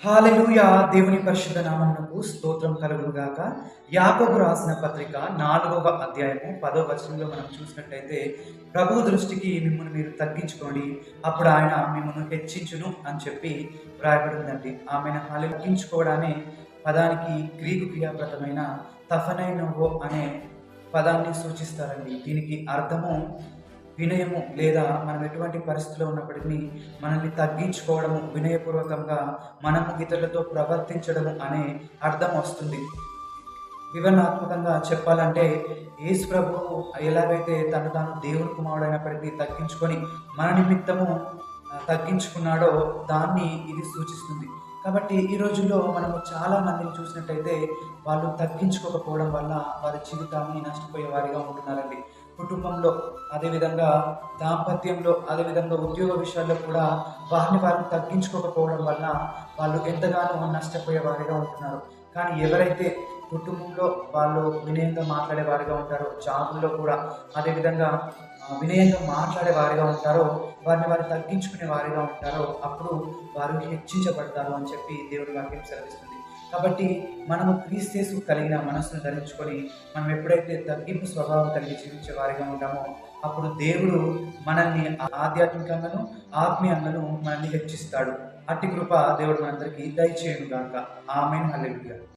హల్లెలూయా! దేవుని పరిశుద్ధ నామమునకు స్తోత్రం కలుగును గాక. యాకోబు రాసిన పత్రిక 4వ అధ్యాయము 10వ వచనంలో మనం చూసినట్టయితే, ప్రభువు దృష్టికి మిమ్మును మీరు తగ్గించుకోండి, అప్పుడు ఆయన మిమ్మును హెచ్చించును అని చెప్పి వ్రాయబడి ఉందండి. ఆమెను తగ్గించుకోవడానే పదానికి గ్రీకు క్రియాపదమైన తఫనైనోవో అనే పదాన్ని సూచిస్తారండి. దీనికి అర్థము వినయము, లేదా మనం ఎటువంటి పరిస్థితిలో ఉన్నప్పటికీ మనల్ని తగ్గించుకోవడము, వినయపూర్వకంగా మనము ఇతరులతో ప్రవర్తించడము అనే అర్థం వస్తుంది. వివరణాత్మకంగా చెప్పాలంటే యేసు ప్రభువు ఎలాగైతే తను తాను దేవుని కుమారుడైనప్పటికీ తగ్గించుకొని మన నిమిత్తము తగ్గించుకున్నాడో దాన్ని ఇది సూచిస్తుంది. కాబట్టి ఈ రోజుల్లో మనము చాలా మందిని చూసినట్టయితే వాళ్ళు తగ్గించుకోకపోవడం వల్ల వారి జీవితాన్ని నష్టపోయే వారిగా ఉంటున్నారండి. కుటుంబంలో, అదేవిధంగా దాంపత్యంలో, అదేవిధంగా ఉద్యోగ విషయాల్లో కూడా వారిని తగ్గించుకోకపోవడం వల్ల వాళ్ళు ఎంతగానో నష్టపోయే వారిగా ఉంటున్నారు. కానీ ఎవరైతే కుటుంబంలో వాళ్ళు వినయంగా మాట్లాడే వారిగా ఉంటారో, జాబుల్లో కూడా అదేవిధంగా వినయంగా మాట్లాడే వారిగా ఉంటారో, వారు తగ్గించుకునే వారిగా ఉంటారో, అప్పుడు వారు హెచ్చించబడతారు అని చెప్పి దేవుని వాక్యం సెలవిస్తుంది. కాబట్టి మనము క్రీస్తు కలిగిన మనస్సును ధరించుకొని మనం ఎప్పుడైతే తగ్గింపు స్వభావం కలిగి జీవించే వారిగా ఉంటామో, అప్పుడు దేవుడు మనల్ని ఆధ్యాత్మికంగాను ఆత్మీయంగాను మనల్ని హెచ్చిస్తాడు. అట్టి కృప దేవుడు మనందరికీ దయచేయును గాక. ఆమేన్. హల్లెలూయా.